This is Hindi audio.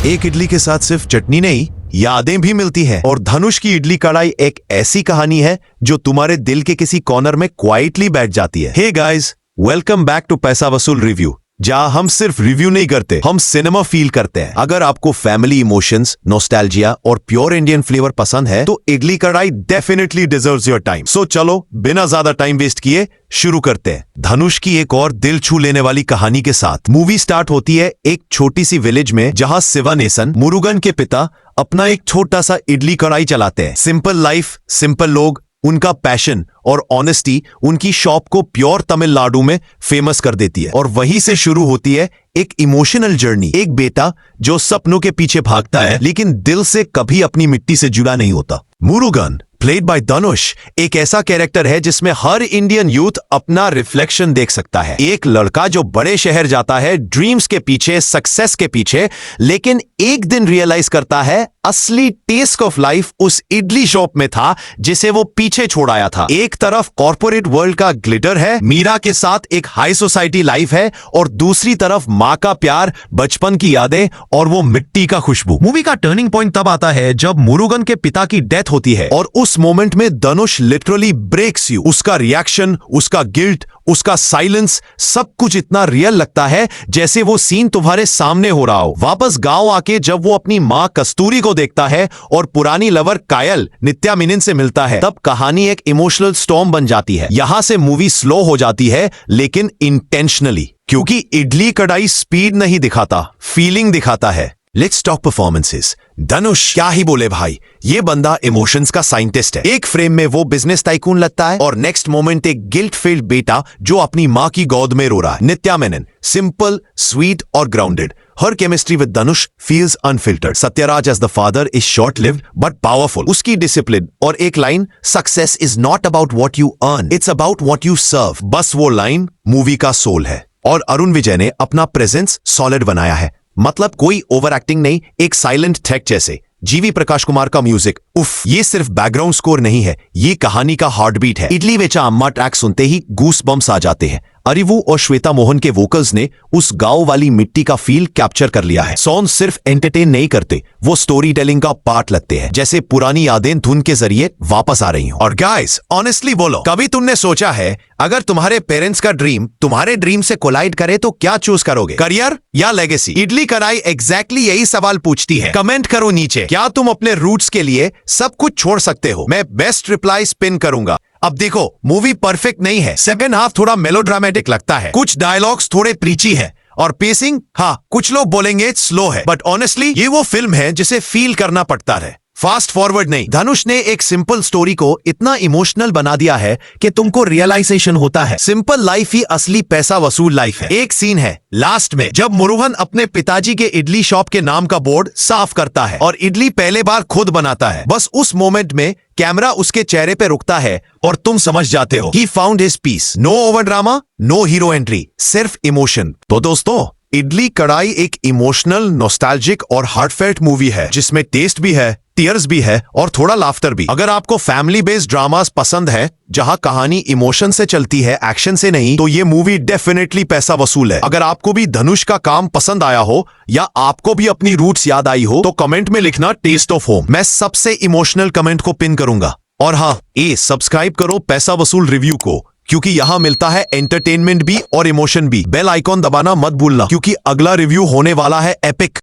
एक इडली के साथ सिर्फ चटनी नहीं, यादें भी मिलती हैं। और धनुष की इडली कढ़ाई एक ऐसी कहानी है जो तुम्हारे दिल के किसी कॉर्नर में क्वाइटली बैठ जाती है। Hey guys, welcome back to Paisa Vasool review, जहां हम सिर्फ रिव्यू नहीं करते, हम सिनेमा फील करते हैं। अगर आपको फैमिली इमोशंस, नॉस्टैल्जिया और प्योर इंडियन फ्लेवर पसंद है तो इडली कढ़ाई डेफिनेटली डिजर्व्स योर टाइम। सो चलो बिना ज्यादा टाइम वेस्ट किए शुरू करते हैं धनुष की एक और दिल छू लेने वाली कहानी के साथ। मूवी स्टार्ट होती है एक छोटी सी विलेज में, जहां शिवानेसन, मुरुगन के पिता, अपना एक छोटा सा इडली कढ़ाई चलाते हैं। सिंपल लाइफ, सिंपल लोग, उनका पैशन और ऑनेस्टी उनकी शॉप को प्योर तमिलनाडु में फेमस कर देती है। और वहीं से शुरू होती है एक इमोशनल जर्नी। एक बेटा जो सपनों के पीछे भागता है लेकिन दिल से कभी अपनी मिट्टी से जुड़ा नहीं होता। मुरुगन प्लेड बाय धनुष एक ऐसा कैरेक्टर है जिसमें हर इंडियन यूथ अपना रिफ्लेक्शन देख सकता है। एक लड़का जो बड़े शहर जाता है ड्रीम्स के पीछे, सक्सेस के पीछे, लेकिन एक दिन रियलाइज करता है असली टेस्ट ऑफ लाइफ उस इडली शॉप में था जिसे वो पीछे छोड़ आया था। एक तरफ कॉर्पोरेट वर्ल्ड का ग्लिटर है, मीरा के साथ एक हाई सोसाइटी लाइफ है, और दूसरी तरफ माँ का प्यार, बचपन की यादें और वो मिट्टी का खुशबू। मूवी का टर्निंग पॉइंट तब आता है जब मुरुगन के पिता की डेथ होती है, और उस मोमेंट में धनुष लिटरली ब्रेक्स यू। उसका रिएक्शन, उसका गिल्ट, उसका साइलेंस, सब कुछ इतना रियल लगता है जैसे वो सीन तुम्हारे सामने हो रहा हो। वापस गांव आके जब वो अपनी माँ कस्तूरी को देखता है और पुरानी लवर कायल, नित्या मेनन से मिलता है, तब कहानी एक इमोशनल स्टॉर्म बन जाती है। यहां से मूवी स्लो हो जाती है, लेकिन इंटेंशनली, क्योंकि इडली कढ़ाई स्पीड नहीं दिखाता, फीलिंग दिखाता है। Let's talk performances. धनुष क्या ही बोले भाई, ये बंदा इमोशंस का साइंटिस्ट है। एक फ्रेम में वो बिजनेस टाइकून लगता है और नेक्स्ट मोमेंट एक गिल्ट फील्ड बेटा जो अपनी माँ की गोद में रो रहा है। नित्या मेनन सिंपल, स्वीट और grounded. Her chemistry with Dhanush feels unfiltered. Satyaraj as the father is short-lived but powerful. उसकी discipline और एक line, success is not about what you earn, it's about what you serve. बस वो लाइन मूवी का सोल है। और अरुण विजय ने अपना प्रेजेंस सॉलिड बनाया है, मतलब कोई ओवर एक्टिंग नहीं, एक साइलेंट थ्रेट जैसे। जीवी प्रकाश कुमार का म्यूजिक, उफ, ये सिर्फ बैकग्राउंड स्कोर नहीं है, ये कहानी का हार्ट बीट है। इडली बेचा अम्मा ट्रैक सुनते ही गूस बम्स आ जाते हैं। अरिवू और श्वेता मोहन के वोकल्स ने उस गांव वाली मिट्टी का फील कैप्चर कर लिया है। सॉन्ग सिर्फ एंटरटेन नहीं करते, वो स्टोरी टेलिंग का पार्ट लगते हैं, जैसे पुरानी यादें धुन के जरिए वापस आ रही हो। और गाइस, ऑनेस्टली बोलो, कभी तुमने सोचा है अगर तुम्हारे पेरेंट्स का ड्रीम तुम्हारे ड्रीम से कोलाइड करे तो क्या चूज करोगे, करियर या लेगेसी? इडली कढ़ाई एग्जैक्टली यही सवाल पूछती है। कमेंट करो नीचे, क्या तुम अपने रूट्स के लिए सब कुछ छोड़ सकते हो? मैं बेस्ट रिप्लाई स्पिन करूंगा। अब देखो, मूवी परफेक्ट नहीं है, सेकंड हाफ थोड़ा मेलोड्रामेटिक लगता है, कुछ डायलॉग्स थोड़े प्रीची है, और पेसिंग, हाँ, कुछ लोग बोलेंगे स्लो है, बट ऑनेस्टली ये वो फिल्म है जिसे फील करना पड़ता है, फास्ट फॉरवर्ड नहीं। धनुष ने एक सिंपल स्टोरी को इतना इमोशनल बना दिया है कि तुमको रियलाइजेशन होता है सिंपल लाइफ ही असली पैसा वसूल लाइफ है। एक सीन है लास्ट में जब मुरुगन अपने पिताजी के इडली शॉप के नाम का बोर्ड साफ करता है और इडली पहले बार खुद बनाता है। बस उस मोमेंट में कैमरा उसके चेहरे पे रुकता है और तुम समझ जाते हो, he found his peace. No over drama, no hero entry, सिर्फ इमोशन। तो दोस्तों, इडली कढ़ाई एक इमोशनल, नॉस्टैल्जिक और हार्टफेल्ट मूवी है जिसमें टेस्ट भी है, टीयर्स भी है और थोड़ा लाफ्टर भी। अगर आपको फैमिली बेस्ड ड्रामास पसंद है जहां कहानी इमोशन से चलती है, एक्शन से नहीं, तो ये मूवी डेफिनेटली पैसा वसूल है। अगर आपको भी धनुष का काम पसंद आया हो या आपको भी अपनी रूट्स याद आई हो तो कमेंट में लिखना टेस्ट ऑफ होम। मैं सबसे इमोशनल कमेंट को पिन करूंगा। और हाँ, सब्सक्राइब करो पैसा वसूल रिव्यू को, क्योंकि यहां मिलता है एंटरटेनमेंट भी और इमोशन भी। बेल आइकॉन दबाना मत भूलना, क्योंकि अगला रिव्यू होने वाला है एपिक।